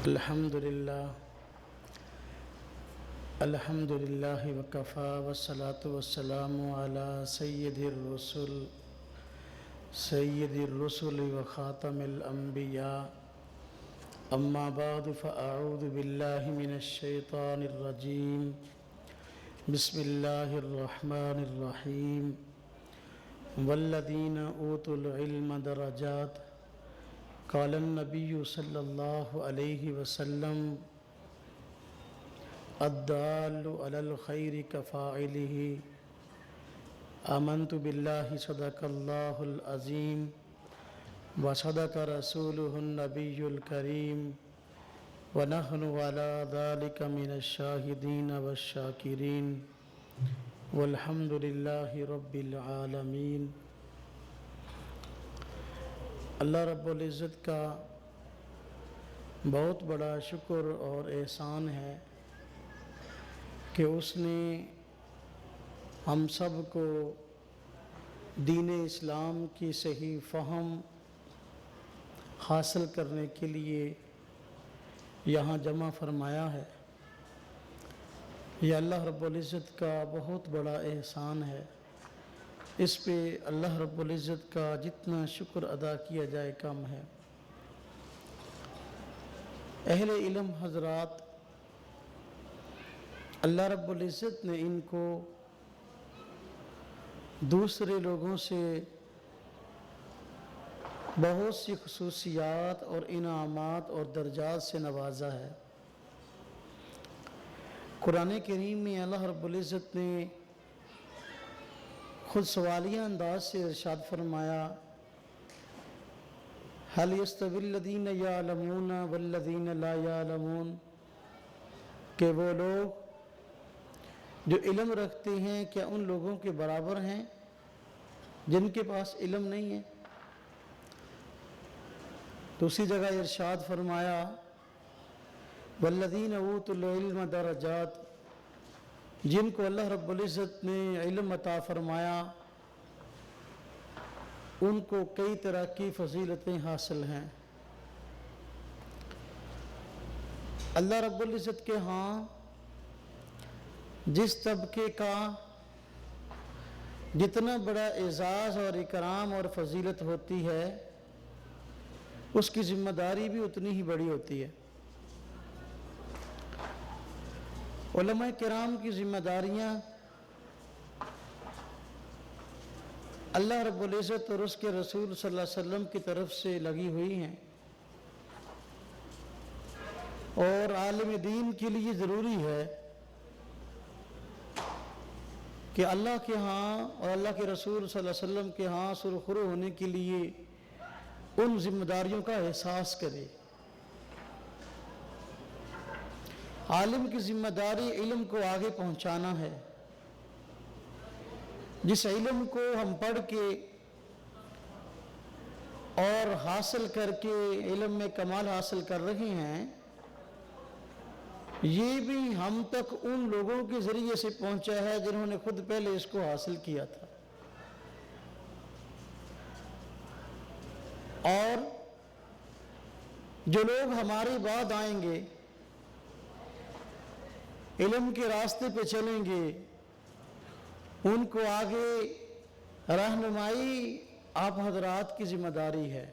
الحمد للہ وکفا والصلاة والسلام علی سید الرسل وخاتم الانبیاء اما بعد فاعوذ باللہ من الشیطان الرجیم بسم اللہ الرحمن الرحیم والذین اوتوا العلم درجات قال النبی صلی اللہ علیہ وسلم الدال علی الخیر کفاعلہ آمنت باللہ صدق اللہ العظیم وصدق رسولہ النبی الکریم ونحن علی ذلک من الشاہدین والشاکرین والحمد للہ رب العالمین۔ اللہ رب العزت کا بہت بڑا شکر اور احسان ہے کہ اس نے ہم سب کو دین اسلام کی صحیح فہم حاصل کرنے کے لیے یہاں جمع فرمایا ہے۔ یہ اللہ رب العزت کا بہت بڑا احسان ہے، اس پہ اللہ رب العزت کا جتنا شکر ادا کیا جائے کم ہے۔ اہل علم حضرات، اللہ رب العزت نے ان کو دوسرے لوگوں سے بہت سی خصوصیات اور انعامات اور درجات سے نوازا ہے۔ قرآن کریم میں اللہ رب العزت نے خود سوالیہ انداز سے ارشاد فرمایا هل يستوي الذين يعلمون والذين لا يعلمون، کہ وہ لوگ جو علم رکھتے ہیں کیا ان لوگوں کے برابر ہیں جن کے پاس علم نہیں ہے؟ دوسری جگہ ارشاد فرمایا والذین اوتوا العلم درجات، جن کو اللہ رب العزت نے علم عطا فرمایا ان کو کئی طرح کی فضیلتیں حاصل ہیں۔ اللہ رب العزت کے ہاں جس طبقے کا جتنا بڑا اعزاز اور اکرام اور فضیلت ہوتی ہے اس کی ذمہ داری بھی اتنی ہی بڑی ہوتی ہے۔ علماء کرام کی ذمہ داریاں اللہ رب العزت اور اس کے رسول صلی اللہ علیہ وسلم کی طرف سے لگی ہوئی ہیں، اور عالم دین کے لیے ضروری ہے کہ اللہ کے ہاں اور اللہ کے رسول صلی اللہ علیہ وسلم کے ہاں سرخرو ہونے کے لیے ان ذمہ داریوں کا احساس کرے۔ عالم کی ذمہ داری علم کو آگے پہنچانا ہے۔ جس علم کو ہم پڑھ کے اور حاصل کر کے علم میں کمال حاصل کر رہے ہیں، یہ بھی ہم تک ان لوگوں کے ذریعے سے پہنچا ہے جنہوں نے خود پہلے اس کو حاصل کیا تھا، اور جو لوگ ہمارے بعد آئیں گے علم کے راستے پہ چلیں گے ان کو آگے رہنمائی آپ حضرات کی ذمہ داری ہے۔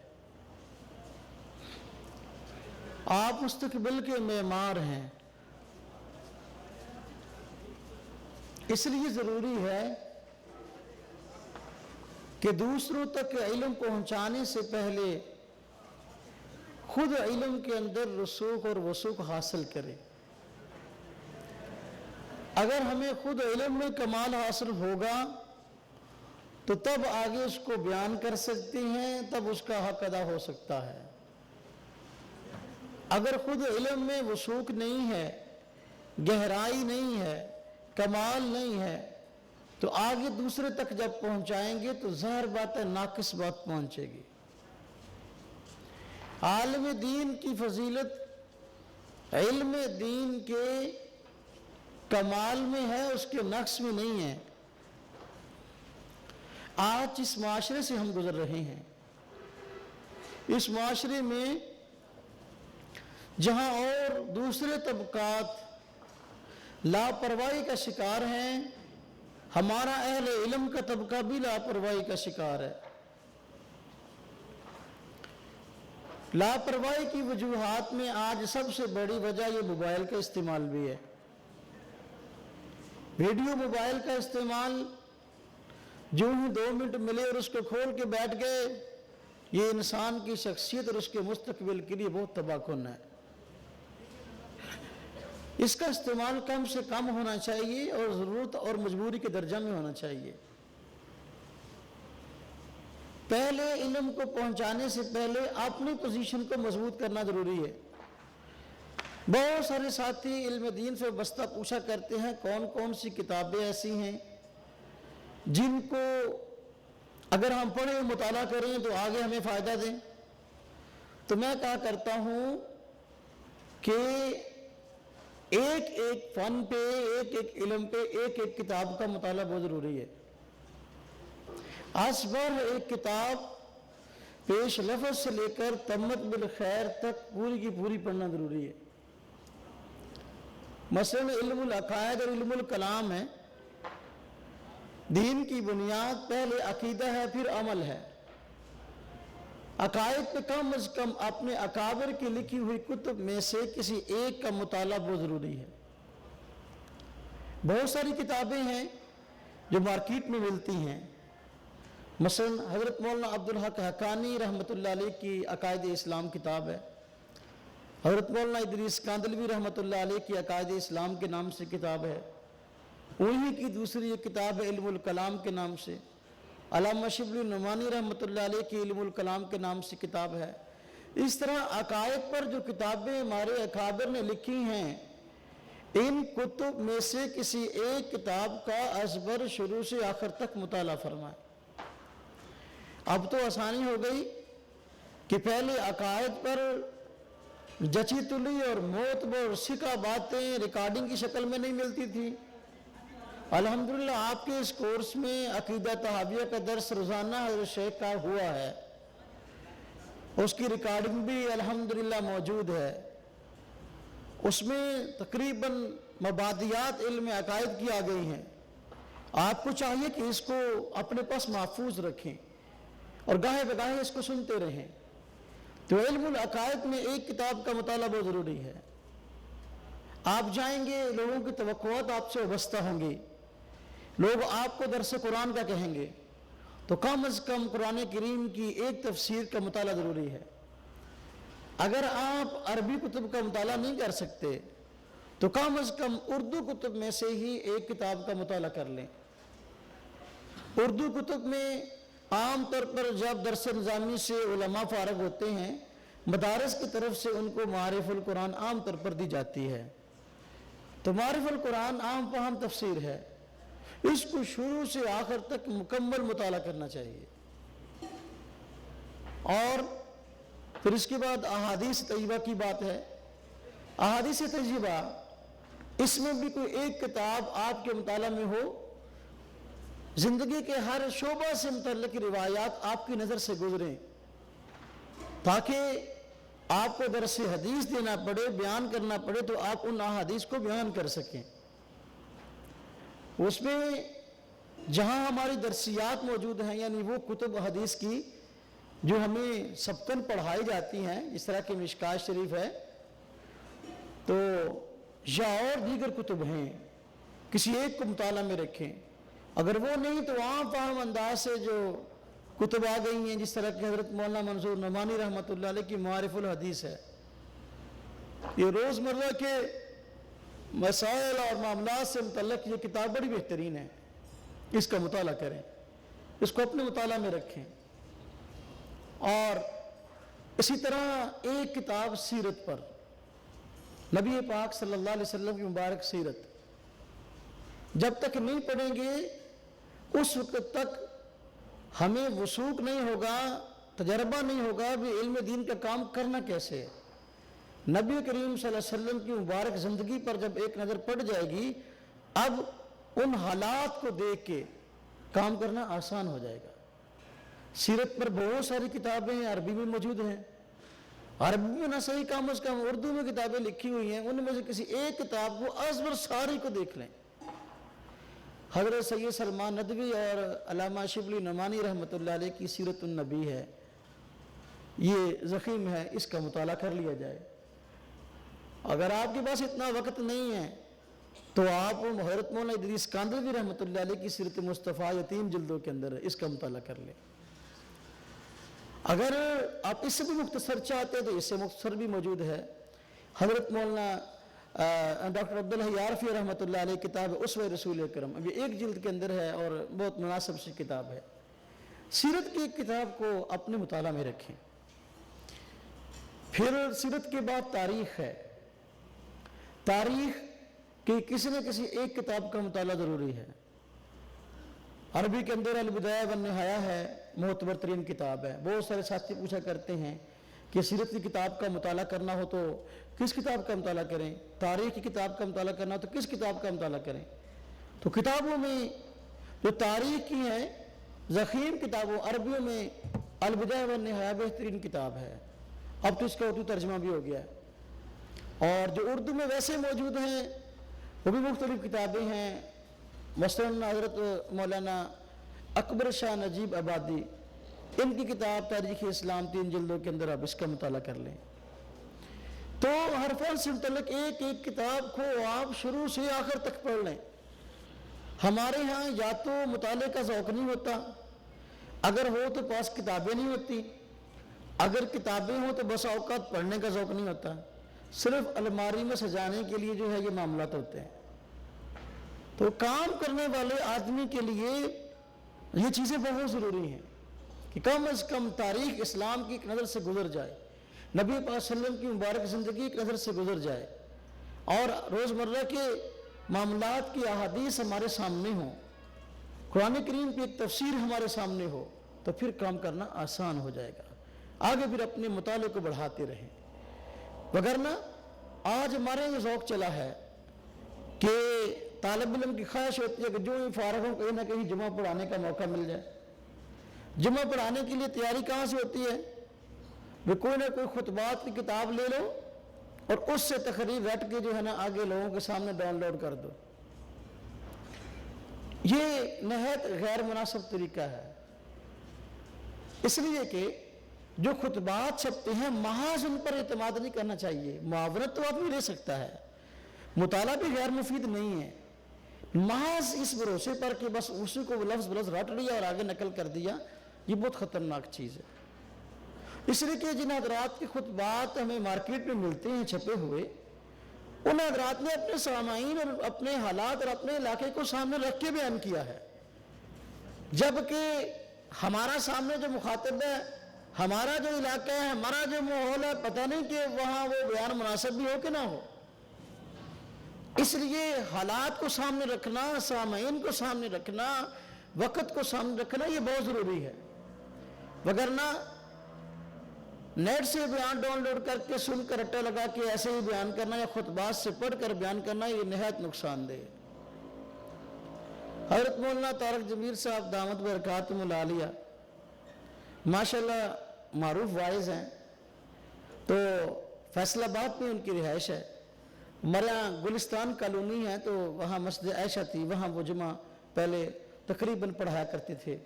آپ مستقبل کے معمار ہیں، اس لیے ضروری ہے کہ دوسروں تک علم پہنچانے سے پہلے خود علم کے اندر رسوخ اور وثوق حاصل کرے۔ اگر ہمیں خود علم میں کمال حاصل ہوگا تو تب آگے اس کو بیان کر سکتے ہیں، تب اس کا حق ادا ہو سکتا ہے۔ اگر خود علم میں وثوق نہیں ہے، گہرائی نہیں ہے، کمال نہیں ہے، تو آگے دوسرے تک جب پہنچائیں گے تو ظاہر بات ہے ناقص بات پہنچے گی۔ عالم دین کی فضیلت علم دین کے کمال میں ہے، اس کے نقص میں نہیں ہے۔ آج اس معاشرے سے ہم گزر رہے ہیں، اس معاشرے میں جہاں اور دوسرے طبقات لاپرواہی کا شکار ہیں، ہمارا اہل علم کا طبقہ بھی لاپرواہی کا شکار ہے۔ لاپرواہی کی وجوہات میں آج سب سے بڑی وجہ یہ موبائل کا استعمال بھی ہے۔ ویڈیو موبائل کا استعمال، جو ہی 2 منٹ ملے اور اس کو کھول کے بیٹھ گئے، یہ انسان کی شخصیت اور اس کے مستقبل کے لیے بہت تباہ کن ہے۔ اس کا استعمال کم سے کم ہونا چاہیے اور ضرورت اور مجبوری کے درجہ میں ہونا چاہیے۔ پہلے علم کو پہنچانے سے پہلے اپنی پوزیشن کو مضبوط کرنا ضروری ہے۔ بہت سارے ساتھی علم دین سے وابستہ پوچھا کرتے ہیں کون کون سی کتابیں ایسی ہیں جن کو اگر ہم پڑھیں مطالعہ کریں تو آگے ہمیں فائدہ دیں۔ تو میں کہا کرتا ہوں کہ ایک ایک فن پہ، ایک ایک علم پہ، ایک ایک کتاب کا مطالعہ بہت ضروری ہے۔ اصبر ایک کتاب پیش لفظ سے لے کر تمت بالخیر تک پوری کی پوری پڑھنا ضروری ہے۔ مثلا علم العقائد اور علم الکلام ہے۔ دین کی بنیاد پہلے عقیدہ ہے، پھر عمل ہے۔ عقائد پہ کم از کم اپنے اکابر کی لکھی ہوئی کتب میں سے کسی ایک کا مطالعہ بہت ضروری ہے۔ بہت ساری کتابیں ہیں جو مارکیٹ میں ملتی ہیں، مثلا حضرت مولانا عبدالحق حقانی رحمۃ اللہ علیہ کی عقائد اسلام کتاب ہے، حضرت مولانا ادریس کاندلوی رحمۃ اللہ علیہ کی عقائد اسلام کے نام سے کتاب ہے، انہی کی دوسری ایک کتاب ہے علم الکلام کے نام سے، علامہ شبلی نعمانی رحمۃ اللہ علیہ کی علم الکلام کے نام سے کتاب ہے۔ اس طرح عقائد پر جو کتابیں ہمارے اکابر نے لکھی ہیں، ان کتب میں سے کسی ایک کتاب کا ازبر شروع سے آخر تک مطالعہ فرمائیں۔ اب تو آسانی ہو گئی کہ پہلے عقائد پر جچی تلی اور معتبر سکہ باتیں ریکارڈنگ کی شکل میں نہیں ملتی تھی۔ الحمدللہ آپ کے اس کورس میں عقیدہ طحاویہ کا درس روزانہ حضرت شیخ کا ہوا ہے، اس کی ریکارڈنگ بھی الحمدللہ موجود ہے۔ اس میں تقریباً مبادیات علم عقائد کی آ گئی ہیں۔ آپ کو چاہیے کہ اس کو اپنے پاس محفوظ رکھیں اور گاہے بگاہے اس کو سنتے رہیں۔ تو علم العقائد میں ایک کتاب کا مطالعہ بہت ضروری ہے۔ آپ جائیں گے، لوگوں کی توقعات آپ سے وابستہ ہوں گی، لوگ آپ کو درس قرآن کا کہیں گے، تو کم از کم قرآن کریم کی ایک تفسیر کا مطالعہ ضروری ہے۔ اگر آپ عربی کتب کا مطالعہ نہیں کر سکتے تو کم از کم اردو کتب میں سے ہی ایک کتاب کا مطالعہ کر لیں۔ اردو کتب میں عام طور پر جب درس نظامی سے علماء فارغ ہوتے ہیں، مدارس کی طرف سے ان کو معارف القرآن عام طور پر دی جاتی ہے، تو معارف القرآن عام فہم تفسیر ہے، اس کو شروع سے آخر تک مکمل مطالعہ کرنا چاہیے۔ اور پھر اس کے بعد احادیث طیبہ کی بات ہے۔ احادیث طیبہ، اس میں بھی کوئی ایک کتاب آپ کے مطالعہ میں ہو، زندگی کے ہر شعبہ سے متعلق روایات آپ کی نظر سے گزریں، تاکہ آپ کو درس حدیث دینا پڑے، بیان کرنا پڑے تو آپ ان احادیث کو بیان کر سکیں۔ اس میں جہاں ہماری درسیات موجود ہیں، یعنی وہ کتب حدیث کی جو ہمیں سبقاً پڑھائی جاتی ہیں، اس طرح کہ مشکات شریف ہے، تو یا اور دیگر کتب ہیں، کسی ایک کو مطالعہ میں رکھیں۔ اگر وہ نہیں تو عام فہم انداز سے جو کتب آ گئی ہیں، جس طرح کہ حضرت مولانا منظور نعمانی رحمۃ اللہ علیہ کی معارف الحدیث ہے، یہ روزمرہ کے مسائل اور معاملات سے متعلق یہ کتاب بڑی بہترین ہے، اس کا مطالعہ کریں، اس کو اپنے مطالعہ میں رکھیں۔ اور اسی طرح ایک کتاب سیرت پر، نبی پاک صلی اللہ علیہ وسلم کی مبارک سیرت، جب تک نہیں پڑھیں گے اس وقت تک ہمیں وثوق نہیں ہوگا، تجربہ نہیں ہوگا بھی علم دین کا کام کرنا کیسے ہے۔ نبی کریم صلی اللہ علیہ وسلم کی مبارک زندگی پر جب ایک نظر پڑ جائے گی، اب ان حالات کو دیکھ کے کام کرنا آسان ہو جائے گا۔ سیرت پر بہت ساری کتابیں عربی میں موجود ہیں، عربی میں نہ صحیح کام از کم اردو میں کتابیں لکھی ہوئی ہیں، ان میں سے کسی ایک کتاب کو ازبر ساری کو دیکھ لیں۔ حضرت سید سلمان ندوی اور علامہ شبلی نعمانی رحمۃ اللہ علیہ کی سیرت النبی ہے، یہ ضخیم ہے، اس کا مطالعہ کر لیا جائے۔ اگر آپ کے پاس اتنا وقت نہیں ہے تو آپ حضرت مولانا ادریس کاندھلوی رحمۃ اللہ علیہ کی سیرت مصطفیٰ یہ 3 جلدوں کے اندر ہے، اس کا مطالعہ کر لیں۔ اگر آپ اس سے بھی مختصر چاہتے ہیں تو اس سے مختصر بھی موجود ہے۔ حضرت مولانا ڈاکٹر عبدالحی عارفی رحمۃ اللہ علیہ کتاب ہے اسوہ رسول اکرم، اب یہ 1 جلد کے اندر ہے اور بہت مناسب سی کتاب ہے۔ سیرت کی ایک کتاب کو اپنے مطالعہ میں رکھیں۔ پھر سیرت کے بعد تاریخ ہے۔ تاریخ کی کسی نہ کسی ایک کتاب کا مطالعہ ضروری ہے۔ عربی کے اندر البدایہ والنہایہ ہے، معتبر ترین کتاب ہے۔ بہت سارے ساتھی پوچھا کرتے ہیں کہ سیرت کی کتاب کا مطالعہ کرنا ہو تو کس کتاب کا مطالعہ کریں، تاریخ کی کتاب کا مطالعہ کرنا ہو تو کس کتاب کا مطالعہ کریں؟ تو کتابوں میں جو تاریخ کی ہیں ضخیم کتابوں، عربیوں میں البدایہ والنہایہ بہترین کتاب ہے، اب تو اس کا اردو ترجمہ بھی ہو گیا ہے۔ اور جو اردو میں ویسے موجود ہیں وہ بھی مختلف کتابیں ہیں، مثلاً حضرت مولانا اکبر شاہ نجیب آبادی، ان کی کتاب تاریخ اسلام 3 جلدوں کے اندر آپ اس کا مطالعہ کر لیں۔ تو ہر فن سے متعلق ایک ایک کتاب کو آپ شروع سے آخر تک پڑھ لیں۔ ہمارے ہاں یا تو مطالعے کا ذوق نہیں ہوتا، اگر ہو تو پاس کتابیں نہیں ہوتی، اگر کتابیں ہوں تو بس اوقات پڑھنے کا ذوق نہیں ہوتا، صرف الماری میں سجانے کے لیے جو ہے یہ معاملات ہوتے ہیں۔ تو کام کرنے والے آدمی کے لیے یہ چیزیں بہت ضروری ہیں کہ کم از کم تاریخ اسلام کی ایک نظر سے گزر جائے، نبی پاک صلی اللہ علیہ وسلم کی مبارک زندگی ایک نظر سے گزر جائے، اور روزمرہ کے معاملات کی احادیث ہمارے سامنے ہوں، قرآن کریم کی ایک تفسیر ہمارے سامنے ہو، تو پھر کام کرنا آسان ہو جائے گا۔ آگے پھر اپنے مطالعے کو بڑھاتے رہیں، وگرنہ آج ہمارے یہ ذوق چلا ہے کہ طالب علم کی خواہش ہوتی ہے کہ جو ہی فارغ ہوں کہیں نہ کہیں جمعہ پڑھانے کا موقع مل جائے۔ جمعہ پڑھانے کے لیے تیاری کہاں سے ہوتی ہے؟ وہ کوئی نہ کوئی خطبات کی کتاب لے لو اور اس سے تقریر رٹ کے جو ہے نا آگے لوگوں کے سامنے ڈاؤن لوڈ کر دو۔ یہ نہایت غیر مناسب طریقہ ہے، اس لیے کہ جو خطبات چھپتے ہیں محض ان پر اعتماد نہیں کرنا چاہیے۔ معاونت تو آدمی لے سکتا ہے، مطالعہ بھی غیر مفید نہیں ہے، محض اس بھروسے پر کہ بس اسی کو لفظ بلفظ رٹ لیا اور آگے نقل کر دیا، یہ بہت خطرناک چیز ہے۔ اس لیے کہ جن حضرات کے خطبات ہمیں مارکیٹ میں ملتے ہیں چھپے ہوئے، ان حضرات نے اپنے سامعین اور اپنے حالات اور اپنے علاقے کو سامنے رکھ کے بیان کیا ہے، جبکہ ہمارا سامنے جو مخاطب ہے، ہمارا جو علاقہ ہے، ہمارا جو ماحول ہے، پتہ نہیں کہ وہاں وہ بیان مناسب بھی ہو کہ نہ ہو۔ اس لیے حالات کو سامنے رکھنا، سامعین کو سامنے رکھنا، وقت کو سامنے رکھنا یہ بہت ضروری ہے، وگرنہ نیٹ سے بیان ڈاؤن لوڈ کر کے سن کر رٹا لگا کے ایسے ہی بیان کرنا یا خطبات سے پڑھ کر بیان کرنا یہ نہایت نقصان دہ ہے۔ حضرت مولانا طارق جمیل صاحب دامت برکاتہم العالیہ ماشاءاللہ معروف وائز ہیں، تو فیصل آباد میں ان کی رہائش ہے، ہمارے یہاں گلستان کالونی ہے، تو وہاں مسجد عائشہ تھی، وہاں وہ جمعہ پہلے تقریباً پڑھایا کرتے تھے۔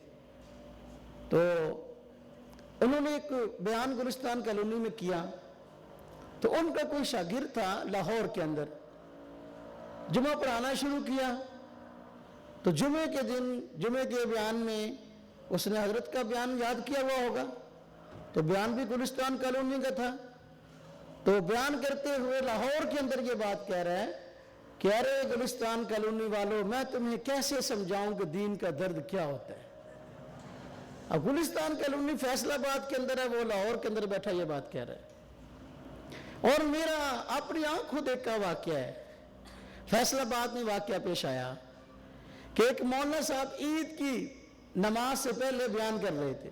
تو انہوں نے ایک بیان گلستان کالونی میں کیا، تو ان کا کوئی شاگرد تھا لاہور کے اندر، جمعہ پڑھانا شروع کیا، تو جمعے کے دن جمعے کے بیان میں اس نے حضرت کا بیان یاد کیا ہوا ہوگا، تو بیان بھی گلستان کالونی کا تھا، تو بیان کرتے ہوئے لاہور کے اندر یہ بات کہہ رہا ہے کہ ارے گلستان کالونی والوں، میں تمہیں کیسے سمجھاؤں کہ دین کا درد کیا ہوتا ہے۔ اب گلستان کالونی فیصل آباد کے اندر ہے، وہ لاہور کے اندر بیٹھا یہ بات کہہ رہا ہے، اور میرا اپنی آنکھوں دیکھا واقعہ ہے۔ فیصل آباد میں واقعہ پیش آیا کہ ایک مولانا صاحب عید کی نماز سے پہلے بیان کر رہے تھے،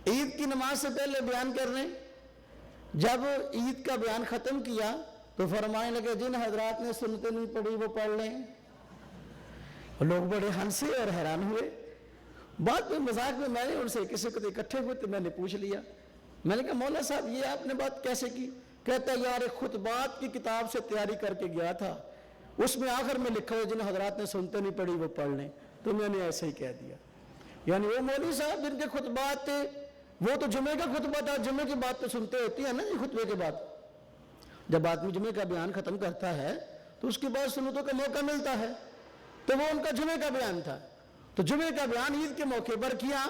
عید کی نماز سے پہلے بیان کر رہے، جب عید کا بیان ختم کیا تو فرمانے لگے جن حضرات نے سنتیں نہیں پڑھی وہ پڑھ لیں۔ لوگ بڑے ہنسے اور حیران ہوئے۔ بعد میں مذاق میں نے ان سے کسی کو اکٹھے ہوئے تو میں نے پوچھ لیا میں نے کہا مولا صاحب یہ آپ نے بات کیسے کی؟ کہتا ہے یار خطبات کی کتاب سے تیاری کر کے گیا تھا، اس میں آخر میں لکھا ہو جن حضرات نے سنتے نہیں پڑھی وہ پڑھ لیں، تو میں نے ایسے ہی کہہ دیا۔ یعنی وہ مولوی صاحب جن کے خطبات تھے وہ تو جمعے کا خطبہ تھا، جمعے کی بات تو سنتے ہوتی ہے نا جی خطبے کے بعد، جب آدمی جمعے کا بیان ختم کرتا ہے تو اس کے بعد سنتوں کا موقع ملتا ہے، تو وہ ان کا جمعے کا بیان تھا، تو جمعے کا بیان عید کے موقع پر کیا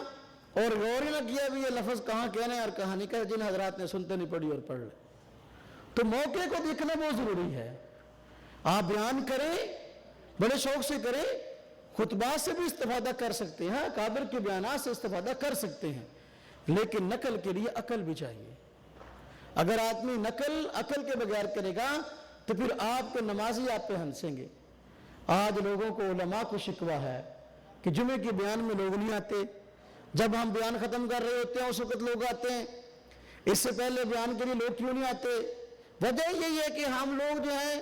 اور غور نہ کیا بھی یہ لفظ کہاں کہنا ہے اور کہاں نہیں کہنا، جن حضرات نے سنتے نہیں پڑھی اور پڑھ لیں۔ تو موقع کو دیکھنا بہت ضروری ہے۔ آپ بیان کریں، بڑے شوق سے کریں، خطبات سے بھی استفادہ کر سکتے ہیں، اکابر کے بیانات سے استفادہ کر سکتے ہیں، لیکن نقل کے لیے عقل بھی چاہیے۔ اگر آدمی نقل عقل کے بغیر کرے گا تو پھر آپ کے نمازی آپ پہ ہنسیں گے۔ آج لوگوں کو علماء کو شکوہ ہے کہ جمعے کے بیان میں لوگ نہیں آتے، جب ہم بیان ختم کر رہے ہوتے ہیں اس وقت لوگ آتے ہیں، اس سے پہلے بیان کے لیے لوگ کیوں نہیں آتے؟ وجہ یہی ہے کہ ہم لوگ جو ہیں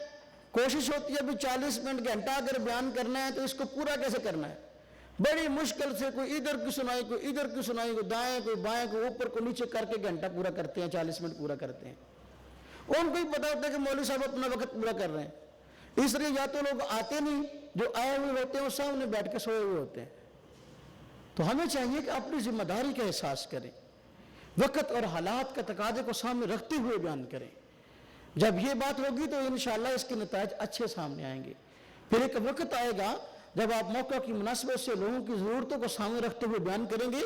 کوشش ہوتی ہے ابھی 40 منٹ گھنٹہ اگر بیان کرنا ہے تو اس کو پورا کیسے کرنا ہے، بڑی مشکل سے کوئی ادھر کی سنائی کوئی ادھر کی سنائی، کوئی دائیں کوئی بائیں کوئی اوپر کو نیچے کر کے گھنٹہ پورا کرتے ہیں، 40 منٹ پورا کرتے ہیں۔ ان کو ہی پتا ہوتا ہے کہ مولوی صاحب اپنا وقت پورا کر رہے ہیں، اس لیے یا تو لوگ آتے نہیں، جو آئے ہوئے ہوتے ہیں وہ سامنے بیٹھ کے سوئے ہوئے ہوتے ہیں۔ تو ہمیں چاہیے کہ اپنی ذمہ داری کا احساس کریں، وقت اور حالات کا تقاضے کو سامنے رکھتے ہوئے بیان کریں۔ جب یہ بات ہوگی تو انشاءاللہ اس کے نتائج اچھے سامنے آئیں گے۔ پھر ایک وقت آئے گا جب آپ موقع کی مناسبت سے لوگوں کی ضرورتوں کو سامنے رکھتے ہوئے بیان کریں گے،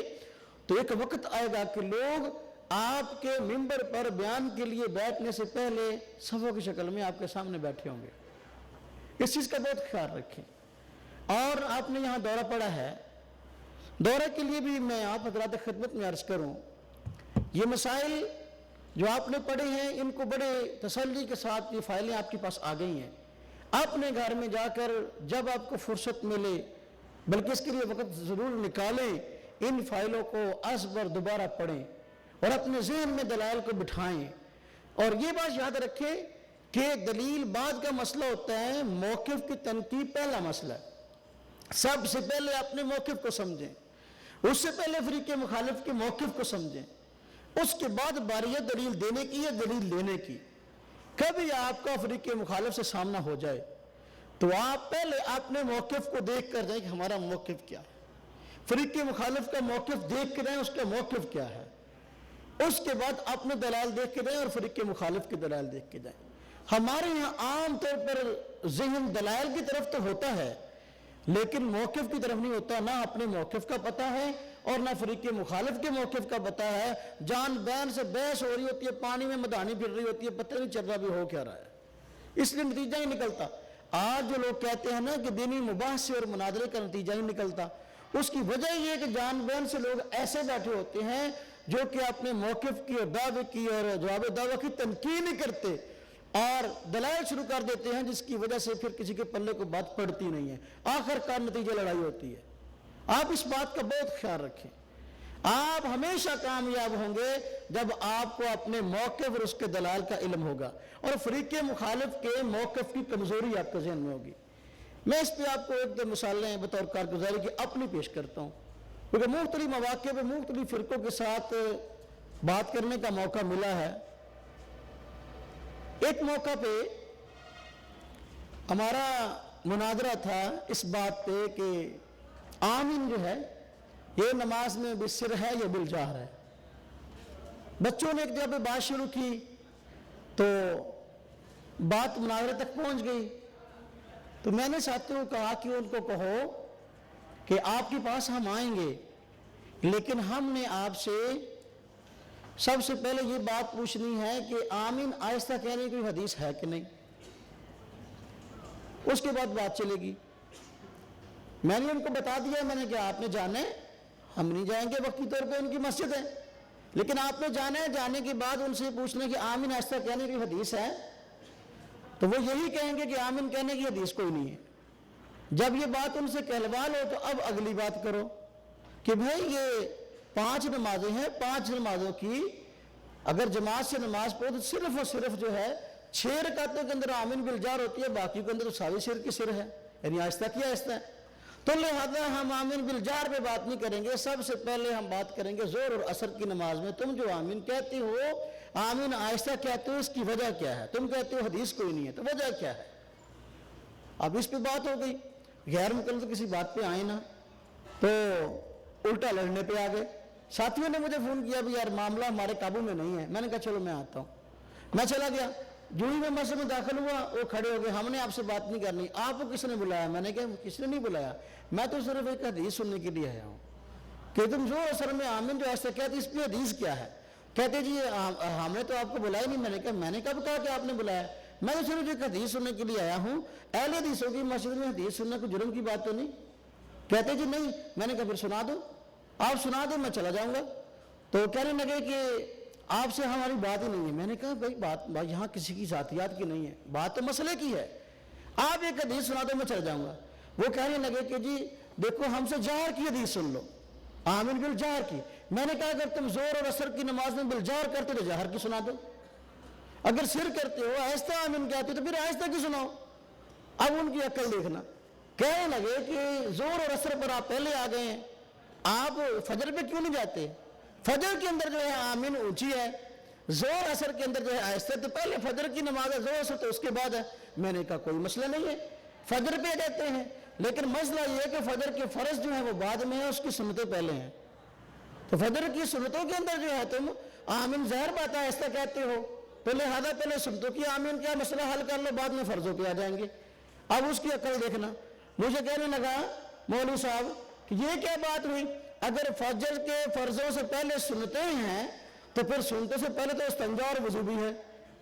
تو ایک وقت آئے گا کہ لوگ آپ کے منبر پر بیان کے لیے بیٹھنے سے پہلے صفوں کی شکل میں آپ کے سامنے بیٹھے ہوں گے۔ اس چیز کا بہت خیال رکھیں۔ اور آپ نے یہاں دورہ پڑا ہے، دورے کے لیے بھی میں آپ حضرات خدمت میں عرض کروں، یہ مسائل جو آپ نے پڑھے ہیں ان کو بڑے تسلی کے ساتھ یہ فائلیں آپ کے پاس آ گئی ہیں، اپنے گھر میں جا کر جب آپ کو فرصت ملے، بلکہ اس کے لیے وقت ضرور نکالیں، ان فائلوں کو از بر دوبارہ پڑھیں اور اپنے ذہن میں دلائل کو بٹھائیں۔ اور یہ بات یاد رکھیں کہ دلیل بعد کا مسئلہ ہوتا ہے، موقف کی تنقید پہلا مسئلہ ہے۔ سب سے پہلے اپنے موقف کو سمجھیں، اس سے پہلے فریق مخالف کے موقف کو سمجھیں، اس کے بعد باری ہے دلیل دینے کی یا دلیل لینے کی۔ کبھی آپ کا فریق مخالف سے سامنا ہو جائے تو آپ پہلے اپنے موقف کو دیکھ کر جائیں کہ ہمارا موقف کیا ہے، فریق مخالف کا موقف دیکھ کر جائیں اس کا موقف کیا ہے، اس کے بعد اپنے دلائل دیکھ کے جائیں اور فریق مخالف کے دلائل دیکھ کے جائیں۔ ہمارے یہاں عام طور پر ذہن دلائل کی طرف تو ہوتا ہے لیکن موقف کی طرف نہیں ہوتا، نہ اپنے موقف کا پتہ ہے اور نہ فریق مخالف کے موقف کا پتہ ہے، جان بین سے بحث ہو رہی ہوتی ہے، پانی میں مدانی پھر رہی ہوتی ہے، پتہ نہیں چل رہا بھی ہو کیا رہا ہے، اس لیے نتیجہ ہی نکلتا۔ آج جو لوگ کہتے ہیں نا کہ دینی مباحثے اور مناظرے کا نتیجہ ہی نکلتا، اس کی وجہ یہ ہے کہ جان بین سے لوگ ایسے بیٹھے ہوتے ہیں جو کہ اپنے موقف کی اور دعوے کی اور جواب دعوے کی تنقید نہیں کرتے اور دلائل شروع کر دیتے ہیں، جس کی وجہ سے پھر کسی کے پلے کو بات پڑتی نہیں ہے، آخر کار نتیجہ لڑائی ہوتی ہے۔ آپ اس بات کا بہت خیال رکھیں، آپ ہمیشہ کامیاب ہوں گے جب آپ کو اپنے موقف اور اس کے دلائل کا علم ہوگا اور فریق مخالف کے موقف کی کمزوری آپ کے ذہن میں ہوگی۔ میں اس پہ آپ کو ایک دو مثالیں بطور کارگزاری کی اپنی پیش کرتا ہوں، کیونکہ مختلف مواقع پہ مختلف فرقوں کے ساتھ بات کرنے کا موقع ملا ہے۔ ایک موقع پہ ہمارا مناظرہ تھا اس بات پہ کہ آمین جو ہے یہ نماز میں بالسر ہے یا بالجہر ہے۔ بچوں نے ایک جگہ پہ بات شروع کی تو بات مناظرے تک پہنچ گئی، تو میں نے ساتھیوں کو کہا کہ ان کو کہو کہ آپ کے پاس ہم آئیں گے لیکن ہم نے آپ سے سب سے پہلے یہ بات پوچھنی ہے کہ آمین آہستہ کہنے کی کوئی حدیث ہے کہ نہیں، اس کے بعد بات چلے گی۔ میں نے ان کو بتا دیا، میں نے کہا آپ نے جانا ہے، ہم نہیں جائیں گے وقتی طور پہ ان کی مسجد ہے، لیکن آپ نے جانا ہے، جانے کے بعد ان سے پوچھنا کہ آمین آہستہ کہنے کی حدیث ہے، تو وہ یہی کہیں گے کہ آمین کہنے کی حدیث کوئی نہیں ہے۔ جب یہ بات ان سے کہلوا لو تو اب اگلی بات کرو کہ بھائی یہ 5 نمازیں ہیں، 5 نمازوں کی اگر جماعت سے نماز پڑھو تو صرف اور صرف جو ہے 6 رکعتوں کے اندر آمین بالجہر ہوتی ہے، باقی کے اندر تو ساری سر کی سر ہے، یعنی آہستہ کیا آہستہ ہے۔ تو لہذا ہم آمین بالجار پہ بات نہیں کریں گے، سب سے پہلے ہم بات کریں گے زور اور اثر کی نماز میں تم جو آمین کہتے ہو، آمین آہستہ کہتے ہو، اس کی وجہ کیا ہے؟ تم کہتے ہو حدیث کوئی نہیں ہے، تو وجہ کیا ہے؟ اب اس پہ بات ہو گئی، غیر مقلد کسی بات پہ آئے نا تو الٹا لڑنے پہ آ گئے۔ ساتھیوں نے مجھے فون کیا بھی یار معاملہ ہمارے قابو میں نہیں ہے، میں نے کہا چلو میں آتا ہوں، میں چلا گیا، جو ہی میں مسجد میں داخل ہوا وہ کھڑے ہو گئے، ہم نے آپ سے بات نہیں کرنی، آپ کو کس نے بلایا؟ میں نے کہا کس نے نہیں بلایا، میں تو صرف ایک حدیث سننے کے لیے آیا ہوں کہ تم زور اثر میں آمین جو ایسا کہتے اس پہ حدیث کیا ہے؟ کہتے جی ہم نے تو آپ کو بلایا نہیں۔ میں نے کب کہا کہ آپ نے بلایا؟ میں تو صرف ایک حدیث سننے کے لیے آیا ہوں، اہل حدیثوں کی مسجد میں حدیث سننا کوئی جرم کی بات تو نہیں؟ کہتے جی نہیں۔ میں نے کہا پھر سنا دو، آپ سنا دو، میں چلا جاؤں گا۔ تو کہنے لگے کہ آپ سے ہماری بات ہی نہیں ہے۔ میں نے کہا بھائی بات یہاں کسی کی ذاتیات کی نہیں ہے، بات تو مسئلے کی ہے، آپ ایک حدیث سنا دو میں چلا جاؤں گا۔ وہ کہنے لگے کہ جی دیکھو ہم سے جہر کی حدیث سن لو، آمین بالجہر کی۔ میں نے کہا اگر تم زور اور اثر کی نماز میں بالجہر کرتے تو جہر کی سنا دو، اگر سر کرتے ہو آہستہ آمین کہتے تو پھر آہستہ کی سناؤ۔ اب ان کی عقل دیکھنا، کہنے لگے کہ زور اور اثر پر آپ پہلے آ گئے ہیں، آپ فجر پہ کیوں نہیں جاتے؟ فجر کے اندر جو ہے آمین اونچی ہے، زور اثر کے اندر جو ہے آہستہ، تو پہلے فجر کی نماز ہے، زور اثر تو اس کے بعد ہے۔ میں نے کہا کوئی مسئلہ نہیں ہے، فجر پہ جاتے ہیں، لیکن مسئلہ یہ ہے کہ فجر کے فرض جو ہے وہ بعد میں ہے، اس کی سنتیں پہلے ہیں۔ تو فجر کی سنتوں کے اندر جو ہے تم آمین ظاہر بات ہے آہستہ کہتے ہو، تو لہٰذا پہلے سنتوں کی آمین کیا مسئلہ حل کر لو، بعد میں فرضوں پہ آ جائیں گے۔ اب اس کی عقل دیکھنا، مجھے کہنے لگا مولوی صاحب کہ یہ کیا بات ہوئی، اگر فجر کے فرضوں سے پہلے سنتیں ہیں تو پھر سنتوں سے پہلے تو استنجا اور وضو بھی ہے۔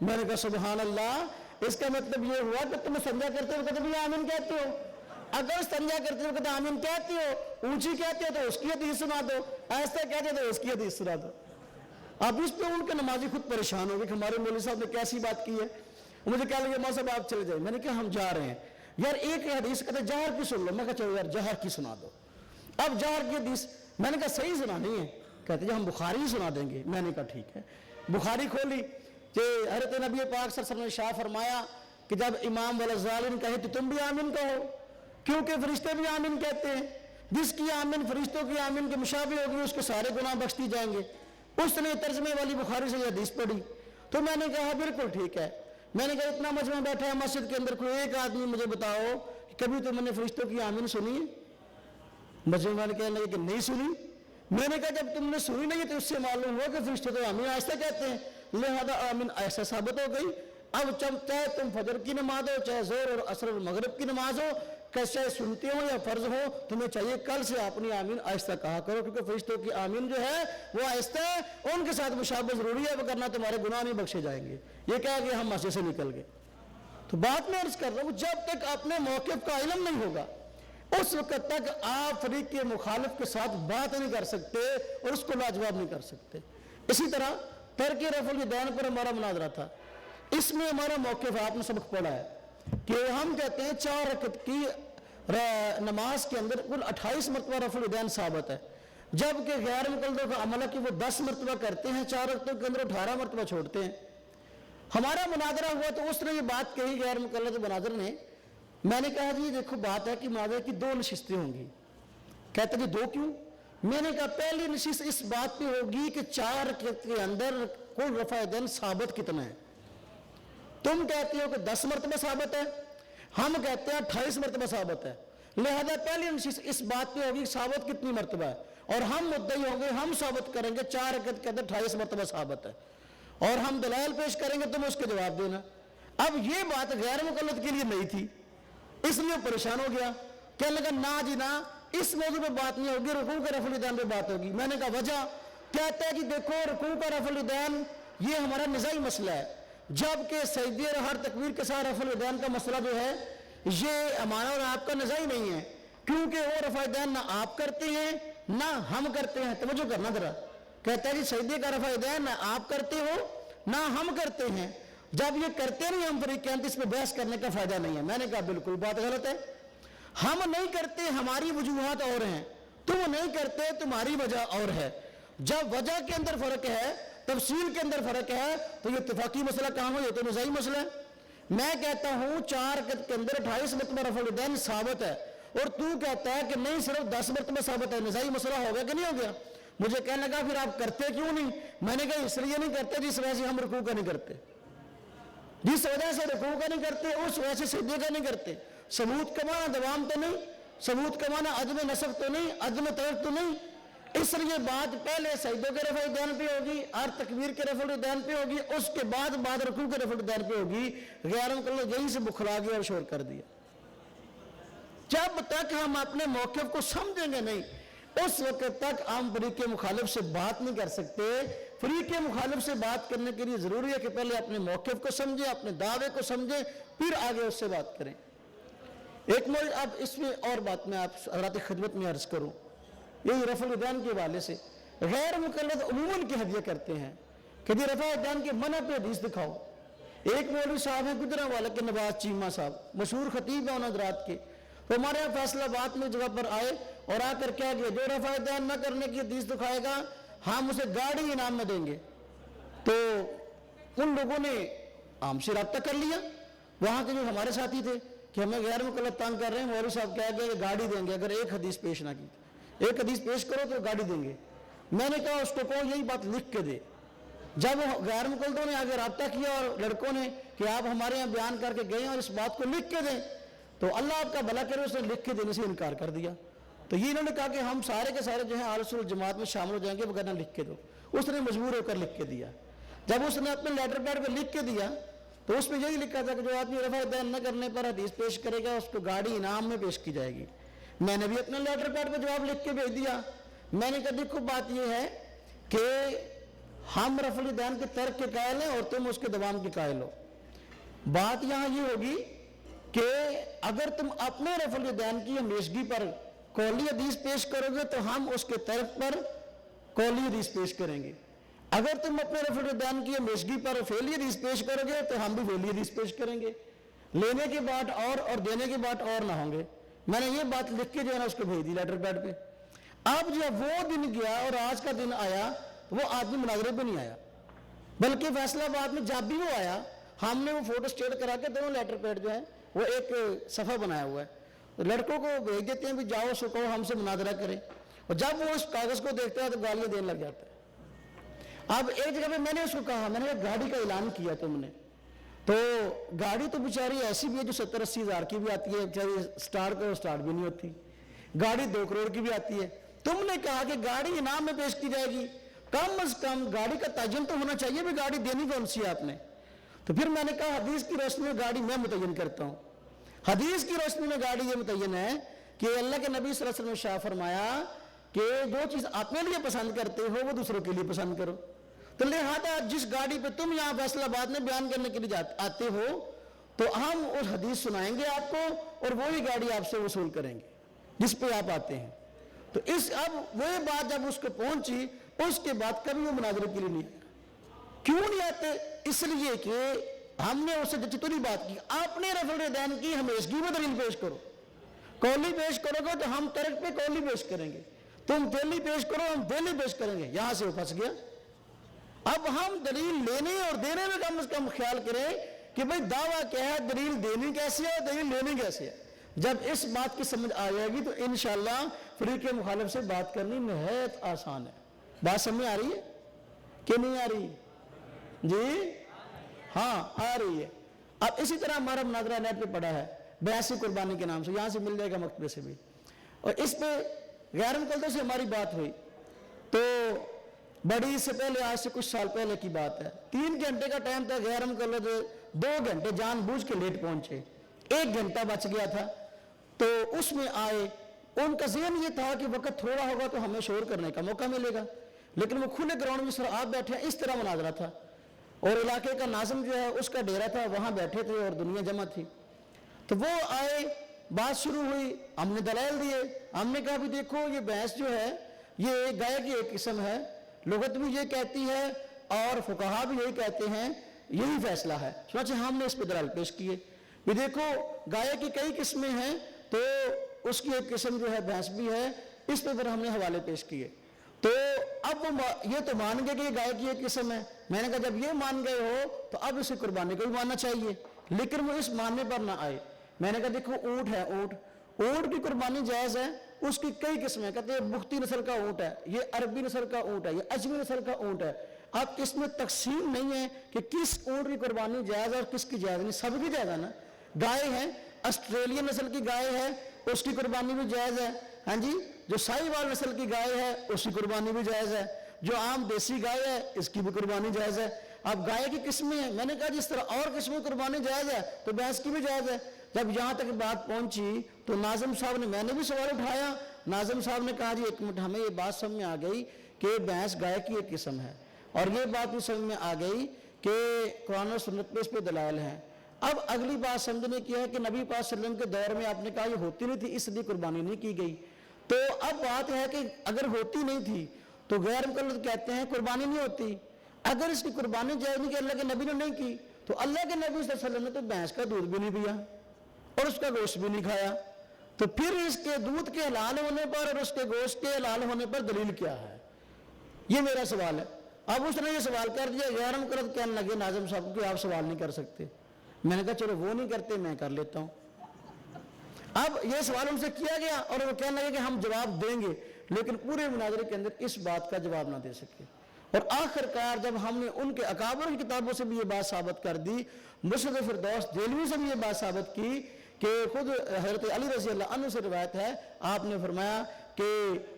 میں نے کہا سبحان اللہ، اس کا مطلب یہ ہوا کہ تم استنجا کرتے ہو کبھی آمین کہتے ہو، اگر استنجا کرتے ہو کہ آمین کہتے ہو، اونچی کہتے ہو تو اس کی حدیث سنا دو، ایسا کہتے ہو تو اس کی حدیث سنا دو۔ اب اس پہ ان کے نمازی خود پریشان ہو گئے کہ ہمارے مولوی صاحب نے کیسی بات کی ہے۔ مجھے کہا لگے مولوی صاحب آپ چلے جائیں۔ میں نے کہا ہم جا رہے ہیں یار، ایک حدیث کہتے جہر کی سن لو۔ میں کہا چلو یار جہر کی سنا دو۔ اب جہر کی حدیث میں نے کہا صحیح سنانی ہے، کہتے جی ہم بخاری ہی سنا دیں گے۔ میں نے کہا ٹھیک ہے، بخاری کھولی کہ حضرت نبی پاک صلی اللہ علیہ وسلم نے شاہ فرمایا کہ جب امام والظالم کہے تو تم بھی آمین کہو، کیونکہ فرشتے بھی آمین کہتے ہیں، جس کی آمین فرشتوں کی آمین کے مشابہ ہوگی اس کے سارے گناہ بخش دی جائیں گے۔ اس نے ترجمے والی بخاری سے یہ حدیث پڑھی، تو میں نے کہا بالکل ٹھیک ہے۔ میں نے کہا اتنا مجمع بیٹھا ہے مسجد کے اندر، کوئی ایک آدمی مجھے بتاؤ کہ کبھی تم نے فرشتوں کی آمین سنی ہے؟ مجمع والے کہنے لگے کہ نہیں سنی۔ میں نے کہا جب تم نے سنی نہیں تو اس سے معلوم ہوا کہ فرشتے تو آمین آہستہ کہتے ہیں، لہذا آمین آہستہ ثابت ہو گئی۔ اب چاہے تم فجر کی نماز ہو، چاہے زور اور عصر اور مغرب کی نماز ہو، چاہے سنتے ہو یا فرض ہو، تمہیں چاہیے کل سے اپنی آمین آہستہ کہا کرو، کیونکہ فرشتوں کی آمین جو ہے وہ آہستہ ہے، ان کے ساتھ مشابہت ضروری ہے، وگرنہ تمہارے گناہ نہیں بخشے جائیں گے۔ یہ کہا کہ ہم مسجد سے نکل گئے۔ تو بات میں عرض کر رہا ہوں، جب تک اپنے موقف کا علم نہیں ہوگا اس وقت تک آپ فریق کے مخالف کے ساتھ بات نہیں کر سکتے اور اس کو لاجواب نہیں کر سکتے۔ اسی طرح ترک رفع الیدین پر ہمارا مناظرہ تھا، اس میں ہمارا موقف ہے، آپ نے سبق پڑھا ہے کہ ہم کہتے ہیں 4 رکعت کی نماز کے اندر کل 28 مرتبہ رفع الیدین ثابت ہے، جبکہ غیر مقلدوں کا عمل ہے کہ وہ 10 مرتبہ کرتے ہیں، 4 رکعتوں کے اندر 18 مرتبہ چھوڑتے ہیں۔ ہمارا مناظرہ ہوا تو اس نے یہ بات کہی غیر مقلد مناظر نے، میں نے کہا جی دیکھو بات ہے کہ مناظرے کی 2 نشستیں ہوں گی۔ کہتے جی 2 کیوں؟ میں نے کہا پہلی نشست اس بات پہ ہوگی کہ 4 رکعت کے اندر کل رفع الیدین ثابت کتنا ہے۔ تم کہتے ہو کہ 10 مرتبہ ثابت ہے، ہم کہتے ہیں 28 مرتبہ ثابت ہے، لہذا پہلی نشست اس بات پہ ہوگی ثابت کتنی مرتبہ ہے، اور ہم مدعی ہوں گے، ہم ثابت کریں گے 4 رکعت کے اندر 28 مرتبہ ثابت ہے، اور ہم دلائل پیش کریں گے، تم اس کے جواب دینا۔ اب یہ بات غیر مقلد کے لیے نہیں تھی، اس لیے پریشان ہو گیا، کہنے لگا نا جی نا، اس موضوع پہ بات نہیں ہوگی، رکوع کا رفع الیدین پہ بات ہوگی۔ میں نے کہا وجہ؟ کہتا ہے کہ دیکھو رکوع کا رفع الیدین یہ ہمارا نزاعی مسئلہ ہے، جبکہ سجدے اور ہر تکبیر کے ساتھ رفع الیدین کا مسئلہ جو ہے یہ ہمارا اور آپ کا نزاعی نہیں ہے، کیونکہ وہ رفع الیدین نہ آپ کرتے ہیں نہ ہم کرتے ہیں۔ توجہ کرنا ذرا، کہتا ہے کہ سجدے کا رفع الیدین نہ آپ کرتے ہو نہ ہم کرتے ہیں، جب یہ کرتے نہیں ہم فریق کہتے اس پہ بحث کرنے کا فائدہ نہیں ہے۔ میں نے کہا بالکل بات غلط ہے، ہم نہیں کرتے ہماری وجوہات اور ہیں، تم نہیں کرتے تمہاری وجہ اور ہے۔ جب وجہ کے اندر فرق ہے، تفصیل کے اندر فرق ہے، تو یہ اتفاقی مسئلہ کہاں ہو، یہ تو نزاعی مسئلہ ہے۔ میں کہتا ہوں 4 رکعت کے اندر 28 مرتبہ رفع الیدین ثابت ہے، اور تو کہتا ہے کہ نہیں صرف 10 مرتبہ ثابت ہے، نسائی مسئلہ ہو گیا کہ نہیں ہو گیا؟ مجھے کہنے لگا پھر آپ کرتے کیوں نہیں؟ میں نے کہا اس لیے نہیں کرتے جس وجہ سے ہم رکوع کا نہیں کرتے، جس وجہ سے رکوع کا نہیں کرتے اس وجہ سے سجدے کا نہیں کرتے۔ ثبوت کا معنی دوام تو نہیں، ثبوت کا معنی عدم نسخ تو نہیں، عدم ترک تو نہیں، اس لیے بات پہلے سجدوں کے رفع دین پہ ہوگی اور تکبیر کے رفع دین پہ ہوگی، اس کے بعد رکوع کے رفع دین پہ ہوگی۔ غیر مقلد یہیں سے بکھلا گیا اور شور کر دیا۔ جب تک ہم اپنے موقف کو سمجھیں گے نہیں اس وقت تک ہم فریق مخالف سے بات نہیں کر سکتے۔ فریق مخالف سے بات کرنے کے لیے ضروری ہے کہ پہلے اپنے موقف کو سمجھیں، اپنے دعوے کو سمجھیں، پھر آگے اس سے بات کریں۔ ایک موضوع اب اس میں اور بات میں آپ حضرات خدمت میں عرض کروں، یہی رفع الیدین کے حوالے سے غیر مقلد عموماً کی ہدیہ کرتے ہیں کہ جی رفع الیدین کے منع پہ حدیث دکھاؤ۔ ایک مولوی صاحب ہیں گجرانوالہ کے نواز چیمہ صاحب، مشہور خطیب ہیں ان حضرات کے، تو ہمارے یہاں فیصلہ بات میں جگہ پر آئے اور آ کر کیا گیا، جو رفع الیدین نہ کرنے کی حدیث دکھائے گا ہم اسے گاڑی انعام میں دیں گے۔ تو ان لوگوں نے عام سے رابطہ کر لیا، وہاں کے جو ہمارے ساتھی تھے کہ ہمیں غیر مقلد تنگ کر رہے ہیں، مولوی صاحب کہہ گئے کہ گاڑی دیں گے اگر ایک حدیث پیش نہ کی، ایک حدیث پیش کرو تو گاڑی دیں گے۔ میں نے کہا اس کو کہو یہی بات لکھ کے دے۔ جب غیر مقلدوں نے آگے رابطہ کیا اور لڑکوں نے کہ آپ ہمارے یہاں بیان کر کے گئے اور اس بات کو لکھ کے دیں، تو اللہ آپ کا بھلا کرے، اس نے لکھ کے دینے سے انکار کر دیا۔ تو یہ انہوں نے کہا کہ ہم سارے کے سارے جو ہیں اہل سنت جماعت میں شامل ہو جائیں گے بغیر لکھ کے دو۔ اس نے مجبور ہو کر لکھ کے دیا۔ جب اس نے اپنے لیٹر پیڈ پہ لکھ کے دیا تو اس میں یہی لکھا تھا کہ جو آدمی رفع الیدین نہ کرنے پر حدیث پیش کرے گا اس کو گاڑی انعام میں پیش کی جائے گی۔ میں نے بھی اپنے لیٹر پیڈ پہ جواب لکھ کے بھیج دیا۔ میں نے کہا دیکھو بات یہ ہے کہ ہم رفع الیدین کے ترک کے قائل ہیں اور تم اس کے دوام کے قائل ہو۔ بات یہاں یہ ہوگی کہ اگر تم اپنے رفع الیدین کی ہمیشگی پر قولی حدیث پیش کرو گے تو ہم اس کے ترک پر قولی حدیث پیش کریں گے، اگر تم اپنے رفع الیدین کی ہمیشگی پر فعلی حدیث پیش کرو گے تو ہم بھی فعلی حدیث پیش کریں گے۔ لینے کے بعد اور دینے کے بعد اور نہ ہوں گے۔ میں نے یہ بات لکھ کے جو ہے نا اس کو بھیج دی لیٹر پیڈ پہ۔ اب جب وہ دن گیا اور آج کا دن آیا وہ آدمی مناظرے پہ نہیں آیا، بلکہ فیصلہ آباد میں جب بھی وہ آیا ہم نے وہ فوٹو اسٹیٹ کرا کے دونوں لیٹر پیڈ جو ہے وہ ایک صفحہ بنایا ہوا ہے، لڑکوں کو بھیج دیتے ہیں بھی جاؤ اس کو کہو ہم سے مناظرہ کریں، اور جب وہ اس کاغذ کو دیکھتا ہے تو گالیاں دینے لگ جاتا ہے۔ اب ایک جگہ پہ میں نے اس کو کہا، میں نے کہا گاڑی کا اعلان کیا تم نے، تو گاڑی تو بیچاری ایسی بھی ہے جو 70-80 ہزار کی بھی آتی ہے، بیچاری سٹارٹ کرو سٹارٹ بھی نہیں ہوتی، گاڑی 2 کروڑ کی بھی آتی ہے۔ تم نے کہا کہ گاڑی انعام میں پیش کی جائے گی، کم از کم گاڑی کا تعین تو ہونا چاہیے بھی گاڑی دینی کون سی ہے آپ نے۔ تو پھر میں نے کہا حدیث کی روشنی میں گاڑی میں متعین کرتا ہوں، حدیث کی روشنی میں گاڑی یہ متعین ہے کہ اللہ کے نبی صلی اللہ علیہ وسلم نے شاہ فرمایا کہ جو چیز اپنے لیے پسند کرتے ہو وہ دوسروں کے لیے پسند کرو، تو لہذا جس گاڑی پہ تم یہاں فیصلہ آباد میں بیان کرنے کے لیے آتے ہو تو ہم اس حدیث سنائیں گے آپ کو اور وہی گاڑی آپ سے وصول کریں گے جس پہ آپ آتے ہیں۔ تو اب وہ بات جب اس کو پہنچی اس کے بعد کبھی وہ مناظرے کے لیے نہیں آیا۔ کیوں نہیں آتے؟ اس لیے کہ ہم نے اس سے جتنی بات کی اپنے رفع الیدین کی ہمیشگی میں دلیل پیش کرو، قولی پیش کرو گے تو ہم ترک پہ قولی پیش کریں گے، تم فعلی پیش کرو ہم فعلی پیش کریں گے۔ یہاں سے وہ پھنس گیا۔ اب ہم دلیل لینے اور دینے میں کم از کم خیال کریں کہ بھئی دعویٰ کیا ہے، دلیل دینی کیسے ہے، دلیل لینی کیسے ہے۔ جب اس بات کی سمجھ آ جائے گی تو انشاءاللہ فریق مخالف سے بات کرنی نہایت آسان ہے۔ بات سمجھ آ رہی ہے کہ نہیں آ رہی؟ جی ہاں آ رہی ہے۔ اب اسی طرح ہمارا مناظرہ نیٹ پہ پڑا ہے بیعت قربانی کے نام سے، یہاں سے مل جائے گا مکتبے سے بھی، اور اس پہ غیر مقلدوں سے ہماری بات ہوئی تو بڑی سے پہلے آج سے کچھ سال پہلے کی بات ہے، 3 گھنٹے کا ٹائم تھا، غیر مقلد 2 گھنٹے جان بوجھ کے لیٹ پہنچے، 1 گھنٹہ بچ گیا تھا تو اس میں آئے۔ ان کا ذہن یہ تھا کہ وقت تھوڑا ہوگا تو ہمیں شور کرنے کا موقع ملے گا، لیکن وہ کھلے گراؤنڈ میں سر آپ بیٹھے ہیں، اس طرح مناظرہ تھا، اور علاقے کا ناظم جو ہے اس کا ڈیرا تھا وہاں بیٹھے تھے اور دنیا جمع تھی۔ تو وہ آئے، بات شروع ہوئی، ہم نے دلائل دیے، ہم نے کہا بھی دیکھو یہ بھینس جو ہے یہ گائے کی ایک قسم ہے، لغت بھی یہ کہتی ہے اور فقہا بھی یہی کہتے ہیں، یہی فیصلہ ہے۔ چنانچہ ہم نے اس پہ دلائل پیش کیے بھی دیکھو گائے کی کئی قسمیں ہیں تو اس کی ایک قسم جو ہے بھینس بھی ہے، اس پہ پھر ہم نے حوالے پیش کیے۔ تو اب وہ یہ تو مان گئے کہ یہ گائے کی ایک قسم ہے، میں نے کہا جب یہ مان گئے ہو تو اب اسے قربانی کو بھی ماننا چاہیے، لیکن وہ اس ماننے پر نہ آئے۔ میں نے کہا دیکھو اونٹ ہے، اونٹ کی قربانی جائز ہے، اس کی کئی قسمیں، کہتے ہیں بختی نسل کا اونٹ ہے، یہ عربی نسل کا اونٹ ہے، یہ اجمی نسل کا اونٹ ہے. اب اس میں تقسیم نہیں ہے کہ کس اونٹ کی قربانی جائز ہے اور کس کی جائز نہیں، سب کی جائز ہے نا. گائے ہیں، آسٹریلین نسل کی گائے ہے، اس کی قربانی بھی جائز ہے. ہاں جی، جو سائی وال نسل کی گائے ہے اس کی قربانی بھی جائز ہے. جو عام دیسی گائے ہے اس کی بھی قربانی جائز ہے. اب گائے کی قسمیں ہیں، میں نے کہا جس طرح اور قسمیں قربانی جائز ہے تو بھینس کی بھی جائز ہے. جب یہاں تک بات پہنچی تو ناظم صاحب نے، میں نے بھی سوال اٹھایا، ناظم صاحب نے کہا جی ایک منٹ، ہمیں یہ بات سمجھ میں آ گئی کہ بھینس گائے کی ایک قسم ہے، اور یہ بات بھی سمجھ میں آ گئی کہ قرآن و سنت پہ اس پہ دلائل ہیں. اب اگلی بات سمجھنے کی ہے کہ نبی پاک صلی اللہ علیہ وسلم کے دور میں آپ نے کہا یہ ہوتی نہیں تھی اس لیے قربانی نہیں کی گئی. تو اب بات ہے کہ اگر ہوتی نہیں تھی تو غیر مقلد کہتے ہیں قربانی نہیں ہوتی. اگر اس کی قربانی جائز نہیں کہ اللہ کے نبی نے نہیں کی تو اللہ کے نبی صلی اللہ علیہ وسلم نے تو بھینس کا دودھ بھی نہیں پیا اور اس کا گوشت بھی نہیں کھایا، تو پھر اس کے دودھ کے حلال ہونے پر اور اس کے گوشت کے حلال ہونے پر دلیل کیا ہے؟ یہ میرا سوال ہے. اب اس نے یہ سوال کر دیا، غیر مقلد کہنے لگے ناظم صاحب کہ آپ سوال نہیں کر سکتے. میں نے کہا چلو وہ نہیں کرتے میں کر لیتا ہوں. اب یہ سوال ان سے کیا گیا اور وہ کہنے لگے کہ ہم جواب دیں گے، لیکن پورے مناظرے کے اندر اس بات کا جواب نہ دے سکے. اور آخر کار جب ہم نے ان کے اکابر کی کتابوں سے بھی یہ بات ثابت کر دی، مرشد فردوس دہلوی سے بھی یہ بات ثابت کی کہ خود حضرت علی رضی اللہ عنہ سے روایت ہے، آپ نے فرمایا کہ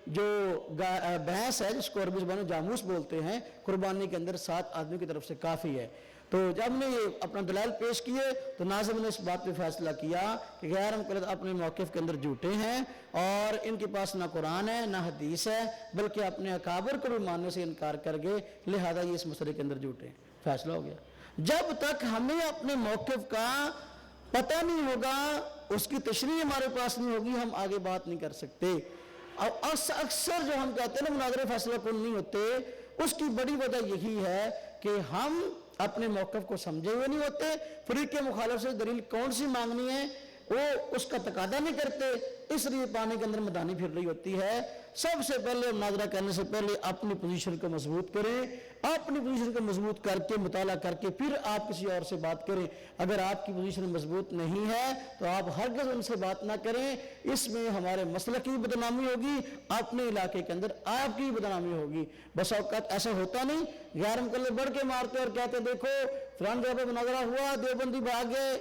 جو بھینس ہے جس کو عربی زبان میں جاموس بولتے ہیں، قربانی کے اندر 7 آدمی کی طرف سے کافی ہے. تو جب نے یہ اپنا دلائل پیش کیے تو ناظم نے اس بات پہ فیصلہ کیا کہ غیر مقلد اپنے موقف کے اندر جھوٹے ہیں اور ان کے پاس نہ قرآن ہے نہ حدیث ہے، بلکہ اپنے اکابر کو بھی ماننے سے انکار کر گئے، لہذا یہ اس مسئلے کے اندر جھوٹے ہیں. فیصلہ ہو گیا. جب تک ہمیں اپنے موقف کا پتہ نہیں ہوگا، اس کی تشریح ہمارے پاس نہیں ہوگی، ہم آگے بات نہیں کر سکتے. اور اکثر جو ہم کہتے ہیں نا مناظرے فیصلہ کن نہیں ہوتے، اس کی بڑی وجہ یہی ہے کہ ہم اپنے موقف کو سمجھے ہوئے نہیں ہوتے. فریق مخالف سے دلیل کون سی مانگنی ہے وہ اس کا تقاضا نہیں کرتے، اس لیے پانی کے اندر مدانی پھر رہی ہوتی ہے. سب سے پہلے مناظرہ کرنے سے پہلے اپنی پوزیشن کو مضبوط کریں، اپنی پوزیشن کو مضبوط کر کے مطالعہ کر کے پھر آپ کسی اور سے بات کریں. اگر آپ کی پوزیشن مضبوط نہیں ہے تو آپ ہرگز ان سے بات نہ کریں، اس میں ہمارے مسلک کی بدنامی ہوگی، اپنے علاقے کے اندر آپ کی بدنامی ہوگی. بس اوقات ایسا ہوتا نہیں، غیر مقلد بڑھ کے مارتے اور کہتے دیکھو فلان جگہ پہ مناظرہ ہوا، دیوبندی بھاگ گئے،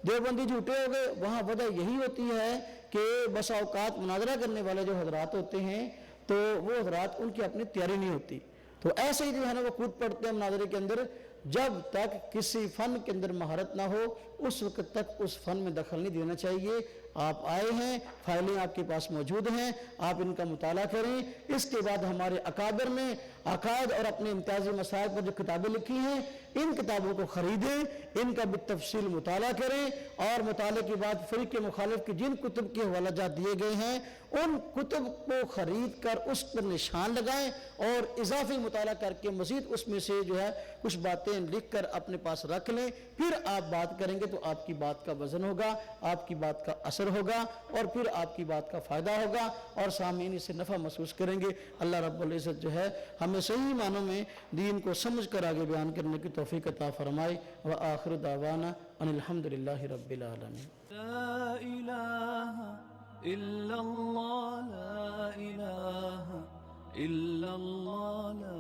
دیوبندی جھوٹے ہو گئے. وہاں وجہ یہی ہوتی ہے کہ بس اوقات مناظرہ کرنے والے جو حضرات ہوتے ہیں تو وہ حضرات ان کی اپنی تیاری نہیں ہوتی، تو ایسے ہی جو ہے نا وہ کود پڑتے ہیں مناظرے کے اندر. جب تک کسی فن کے اندر مہارت نہ ہو اس وقت تک اس فن میں دخل نہیں دینا چاہیے. آپ آئے ہیں، فائلیں آپ کے پاس موجود ہیں، آپ ان کا مطالعہ کریں. اس کے بعد ہمارے اکابر نے عقائد اور اپنے امتیازی مسائل پر جو کتابیں لکھی ہیں ان کتابوں کو خریدیں، ان کا بالتفصیل مطالعہ کریں، اور مطالعے کے بعد فریق مخالف کی جن کتب کے حوالہ جات دیے گئے ہیں ان کتب کو خرید کر اس پر نشان لگائیں اور اضافی مطالعہ کر کے مزید اس میں سے جو ہے کچھ باتیں لکھ کر اپنے پاس رکھ لیں. پھر آپ بات کریں گے تو آپ کی بات کا وزن ہوگا، آپ کی بات کا اثر ہوگا، اور پھر آپ کی بات کا فائدہ ہوگا اور سامعین اس سے نفع محسوس کریں گے. اللہ رب العزت جو ہے ہمیں صحیح معنوں میں دین کو سمجھ کر آگے بیان کرنے کی توفیق عطا فرمائے. وآخر دعوانا ان الحمدللہ رب العالمین. لا إله إلا الله، لا إله إلا الله، لا